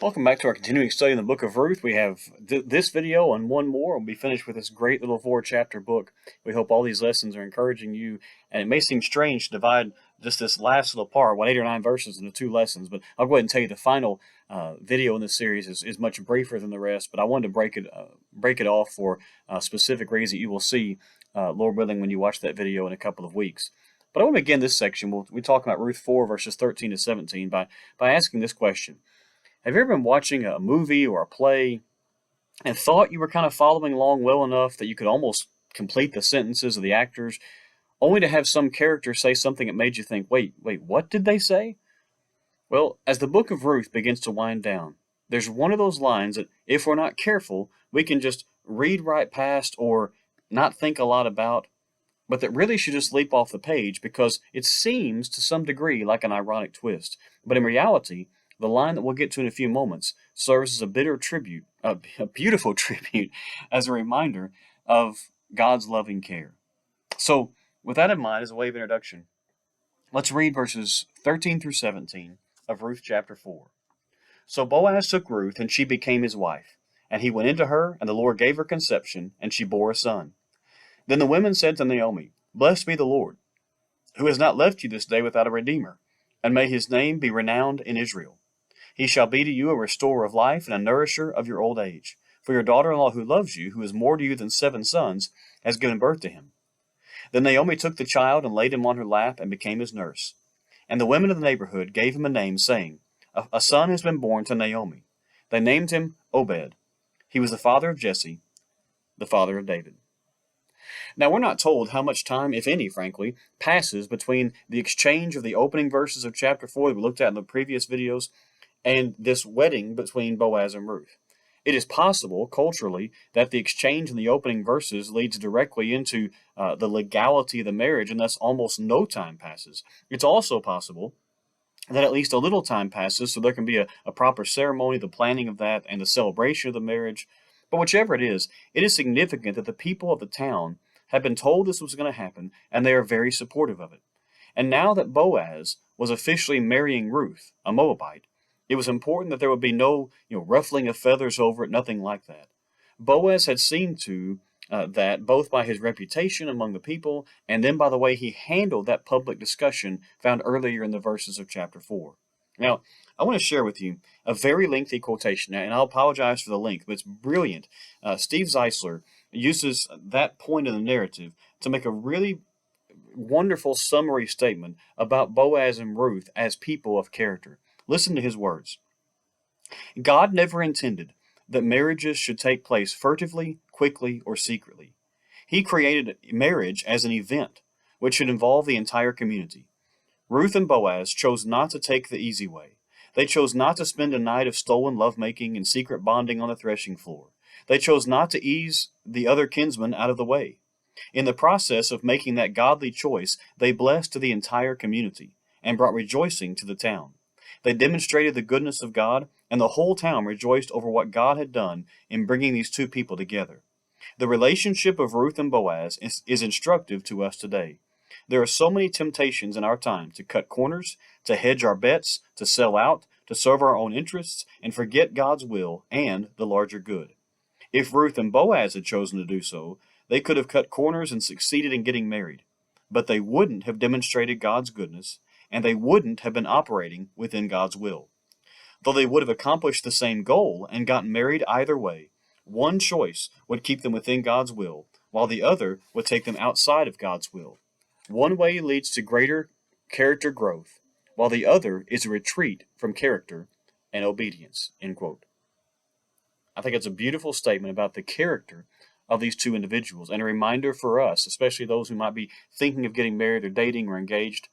Welcome back to our continuing study in the book of Ruth. We have this video and one more. We'll be finished with this great little 4-chapter book. We hope all these lessons are encouraging you. And it may seem strange to divide just this last little part, 8 or 9 verses, into 2 lessons. But I'll go ahead and tell you the final video in this series is much briefer than the rest. But I wanted to break it off for a specific reason that you will see, Lord willing, when you watch that video in a couple of weeks. But I want to begin this section. We talk about Ruth 4, verses 13 to 17, by asking this question. Have you ever been watching a movie or a play and thought you were kind of following along well enough that you could almost complete the sentences of the actors, only to have some character say something that made you think, wait, what did they say? Well, as the book of Ruth begins to wind down, there's one of those lines that, if we're not careful, we can just read right past or not think a lot about, but that really should just leap off the page because it seems to some degree like an ironic twist. But in reality, the line that we'll get to in a few moments serves as a beautiful tribute, as a reminder of God's loving care. So, with that in mind, as a way of introduction, let's read verses 13 through 17 of Ruth chapter 4. So Boaz took Ruth, and she became his wife. And he went into her, and the Lord gave her conception, and she bore a son. Then the women said to Naomi, Blessed be the Lord, who has not left you this day without a redeemer, and may his name be renowned in Israel. He shall be to you a restorer of life and a nourisher of your old age. For your daughter-in-law who loves you, who is more to you than 7 sons, has given birth to him. Then Naomi took the child and laid him on her lap and became his nurse. And the women of the neighborhood gave him a name, saying, A son has been born to Naomi. They named him Obed. He was the father of Jesse, the father of David. Now, we're not told how much time, if any, frankly, passes between the exchange of the opening verses of chapter 4 that we looked at in the previous videos and this wedding between Boaz and Ruth. It is possible, culturally, that the exchange in the opening verses leads directly into the legality of the marriage, and thus almost no time passes. It's also possible that at least a little time passes so there can be a proper ceremony, the planning of that, and the celebration of the marriage. But whichever it is significant that the people of the town have been told this was going to happen, and they are very supportive of it. And now that Boaz was officially marrying Ruth, a Moabite, it was important that there would be no ruffling of feathers over it, nothing like that. Boaz had seen to that both by his reputation among the people and then by the way he handled that public discussion found earlier in the verses of chapter 4. Now, I want to share with you a very lengthy quotation, and I'll apologize for the length, but it's brilliant. Steve Zeisler uses that point in the narrative to make a really wonderful summary statement about Boaz and Ruth as people of character. Listen to his words. God never intended that marriages should take place furtively, quickly, or secretly. He created marriage as an event which should involve the entire community. Ruth and Boaz chose not to take the easy way. They chose not to spend a night of stolen lovemaking and secret bonding on the threshing floor. They chose not to ease the other kinsmen out of the way. In the process of making that godly choice, they blessed the entire community and brought rejoicing to the town. They demonstrated the goodness of God, and the whole town rejoiced over what God had done in bringing these two people together. The relationship of Ruth and Boaz is instructive to us today. There are so many temptations in our time to cut corners, to hedge our bets, to sell out, to serve our own interests, and forget God's will and the larger good. If Ruth and Boaz had chosen to do so, they could have cut corners and succeeded in getting married. But they wouldn't have demonstrated God's goodness, and they wouldn't have been operating within God's will. Though they would have accomplished the same goal and gotten married either way, one choice would keep them within God's will, while the other would take them outside of God's will. One way leads to greater character growth, while the other is a retreat from character and obedience. End quote. I think it's a beautiful statement about the character of these two individuals, and a reminder for us, especially those who might be thinking of getting married or dating or engaged.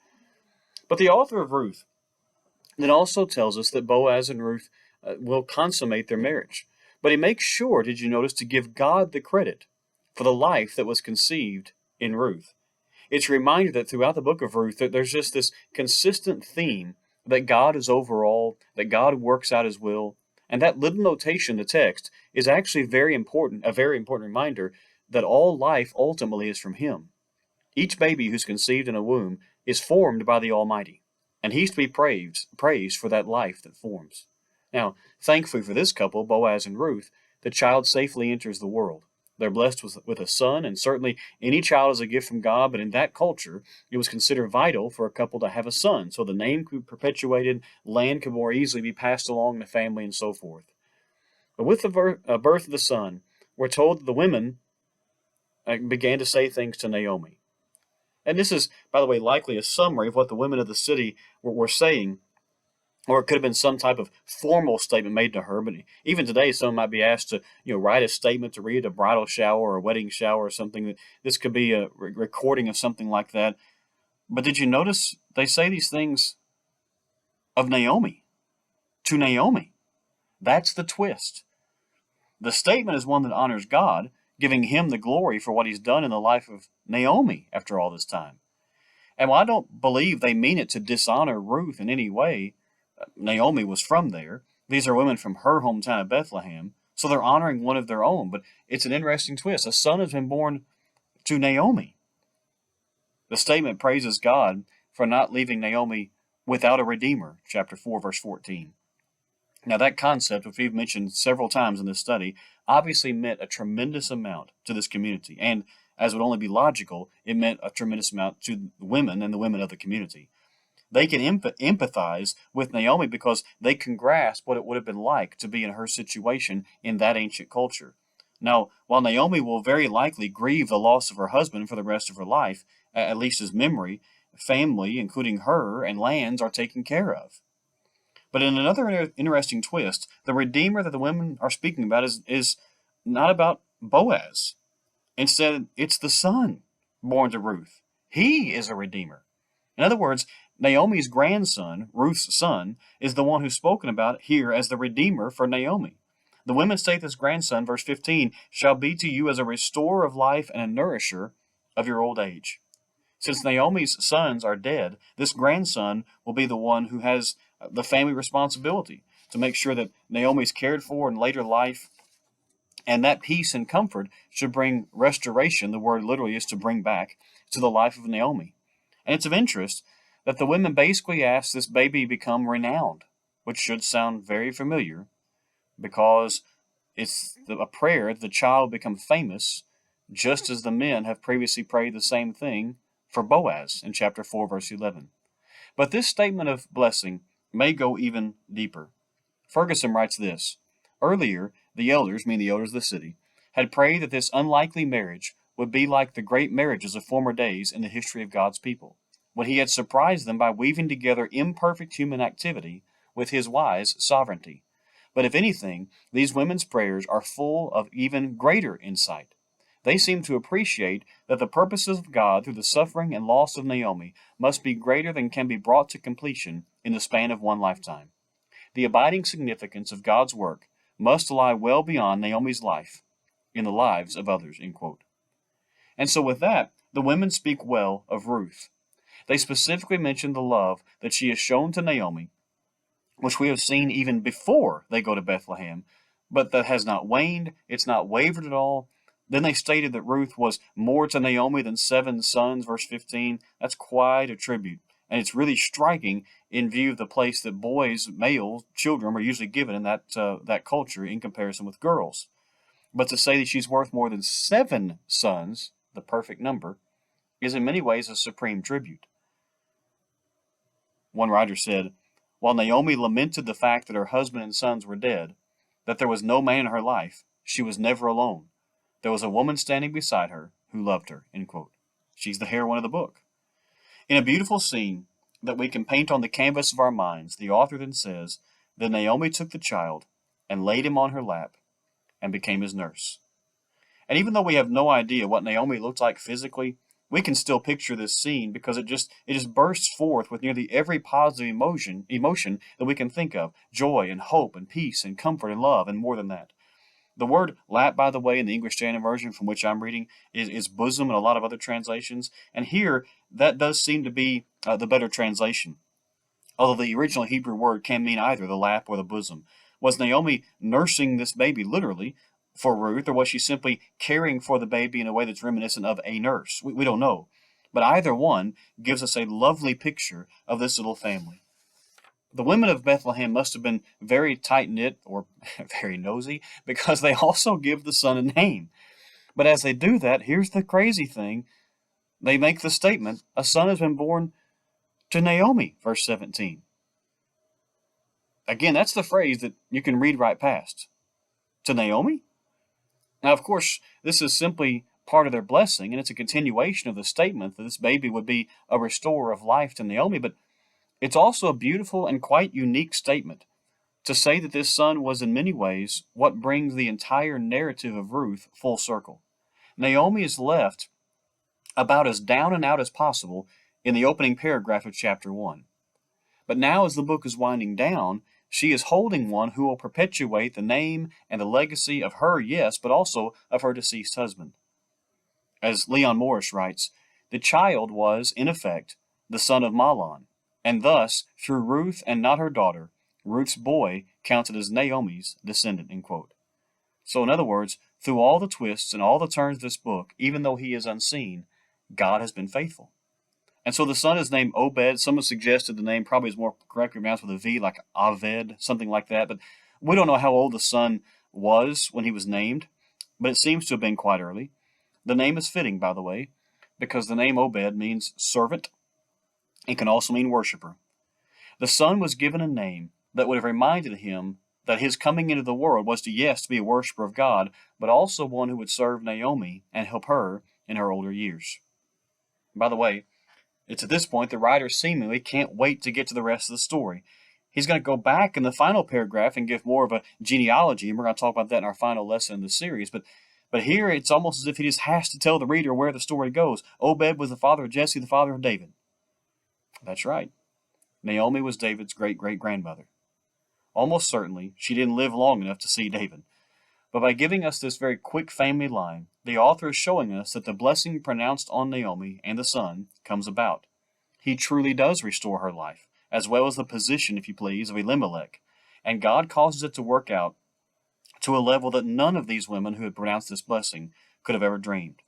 But the author of Ruth then also tells us that Boaz and Ruth will consummate their marriage. But he makes sure, did you notice, to give God the credit for the life that was conceived in Ruth. It's a reminder that throughout the book of Ruth, that there's just this consistent theme that God is over all, that God works out his will. And that little notation in the text is actually a very important reminder that all life ultimately is from him. Each baby who's conceived in a womb is formed by the Almighty, and he's to be praised for that life that forms. Now, thankfully for this couple, Boaz and Ruth, the child safely enters the world. They're blessed with a son, and certainly any child is a gift from God, but in that culture, it was considered vital for a couple to have a son, so the name could be perpetuated, land could more easily be passed along in the family, and so forth. But with the birth of the son, we're told that the women began to say things to Naomi. And this is, by the way, likely a summary of what the women of the city were saying, or it could have been some type of formal statement made to her. But even today, someone might be asked to, write a statement to read at a bridal shower or a wedding shower or something. This could be a recording of something like that. But did you notice they say these things of Naomi, to Naomi? That's the twist. The statement is one that honors God, giving him the glory for what he's done in the life of Naomi after all this time. And while I don't believe they mean it to dishonor Ruth in any way, Naomi was from there. These are women from her hometown of Bethlehem, so they're honoring one of their own. But it's an interesting twist. A son has been born to Naomi. The statement praises God for not leaving Naomi without a redeemer, chapter 4, verse 14. Now, that concept, which we've mentioned several times in this study, obviously meant a tremendous amount to this community. And as would only be logical, it meant a tremendous amount to women and the women of the community. They can empathize with Naomi because they can grasp what it would have been like to be in her situation in that ancient culture. Now, while Naomi will very likely grieve the loss of her husband for the rest of her life, at least his memory, family, including her and lands, are taken care of. But in another interesting twist, the Redeemer that the women are speaking about is not about Boaz. Instead, it's the son born to Ruth. He is a Redeemer. In other words, Naomi's grandson, Ruth's son, is the one who's spoken about here as the Redeemer for Naomi. The women state this grandson, verse 15, shall be to you as a restorer of life and a nourisher of your old age. Since Naomi's sons are dead, this grandson will be the one who has the family responsibility to make sure that Naomi's cared for in later life, and that peace and comfort should bring restoration, the word literally is to bring back, to the life of Naomi. And it's of interest that the women basically ask this baby become renowned, which should sound very familiar because it's a prayer that the child become famous, just as the men have previously prayed the same thing for Boaz in chapter 4, verse 11. But this statement of blessing may go even deeper. Ferguson writes this: earlier, the elders, meaning the elders of the city, had prayed that this unlikely marriage would be like the great marriages of former days in the history of God's people, when he had surprised them by weaving together imperfect human activity with his wise sovereignty. But if anything, these women's prayers are full of even greater insight. They seem to appreciate that the purposes of God through the suffering and loss of Naomi must be greater than can be brought to completion in the span of one lifetime. The abiding significance of God's work must lie well beyond Naomi's life in the lives of others, end quote. And so with that, the women speak well of Ruth. They specifically mention the love that she has shown to Naomi, which we have seen even before they go to Bethlehem, but that has not waned, it's not wavered at all. Then they stated that Ruth was more to Naomi than 7 sons, verse 15. That's quite a tribute. And it's really striking in view of the place that boys, male children, are usually given in that culture in comparison with girls. But to say that she's worth more than 7 sons, the perfect number, is in many ways a supreme tribute. One writer said, while Naomi lamented the fact that her husband and sons were dead, that there was no man in her life, she was never alone. There was a woman standing beside her who loved her, end quote. She's the heroine of the book. In a beautiful scene that we can paint on the canvas of our minds, the author then says, then Naomi took the child and laid him on her lap and became his nurse. And even though we have no idea what Naomi looked like physically, we can still picture this scene because it just bursts forth with nearly every positive emotion that we can think of: joy and hope and peace and comfort and love, and more than that. The word lap, by the way, in the English Standard Version from which I'm reading, is bosom in a lot of other translations. And here, that does seem to be the better translation. Although the original Hebrew word can mean either the lap or the bosom. Was Naomi nursing this baby literally for Ruth, or was she simply caring for the baby in a way that's reminiscent of a nurse? We don't know. But either one gives us a lovely picture of this little family. The women of Bethlehem must have been very tight-knit or very nosy, because they also give the son a name. But as they do that, here's the crazy thing. They make the statement, a son has been born to Naomi, verse 17. Again, that's the phrase that you can read right past. To Naomi? Now, of course, this is simply part of their blessing, and it's a continuation of the statement that this baby would be a restorer of life to Naomi, but it's also a beautiful and quite unique statement to say that this son was in many ways what brings the entire narrative of Ruth full circle. Naomi is left about as down and out as possible in the opening paragraph of chapter 1. But now, as the book is winding down, she is holding one who will perpetuate the name and the legacy of her, yes, but also of her deceased husband. As Leon Morris writes, the child was, in effect, the son of Mahlon, and thus, through Ruth and not her daughter, Ruth's boy counted as Naomi's descendant, end quote. So in other words, through all the twists and all the turns of this book, even though he is unseen, God has been faithful. And so the son is named Obed. Someone suggested the name probably is more correctly pronounced with a V, like Aved, something like that. But we don't know how old the son was when he was named, but it seems to have been quite early. The name is fitting, by the way, because the name Obed means servant. It can also mean worshiper. The son was given a name that would have reminded him that his coming into the world was to, yes, to be a worshiper of God, but also one who would serve Naomi and help her in her older years. By the way, it's at this point the writer seemingly can't wait to get to the rest of the story. He's going to go back in the final paragraph and give more of a genealogy, and we're going to talk about that in our final lesson in the series. But here it's almost as if he just has to tell the reader where the story goes. Obed was the father of Jesse, the father of David. That's right. Naomi was David's great-great-grandmother. Almost certainly, she didn't live long enough to see David. But by giving us this very quick family line, the author is showing us that the blessing pronounced on Naomi and the son comes about. He truly does restore her life, as well as the position, if you please, of Elimelech. And God causes it to work out to a level that none of these women who had pronounced this blessing could have ever dreamed.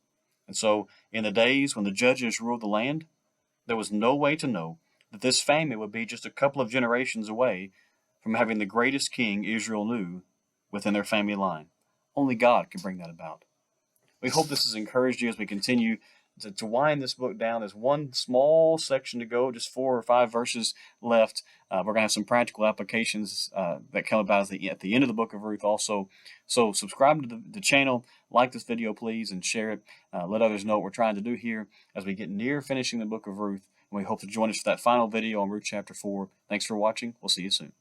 And so, in the days when the judges ruled the land, there was no way to know that this family would be just a couple of generations away from having the greatest king Israel knew within their family line. Only God could bring that about. We hope this has encouraged you as we continue to wind this book down. There's one small section to go, just 4 or 5 verses left. We're going to have some practical applications that come about at the end of the book of Ruth also. So subscribe to the channel, like this video, please, and share it. Let others know what we're trying to do here as we get near finishing the book of Ruth. And we hope to join us for that final video on Ruth chapter 4. Thanks for watching. We'll see you soon.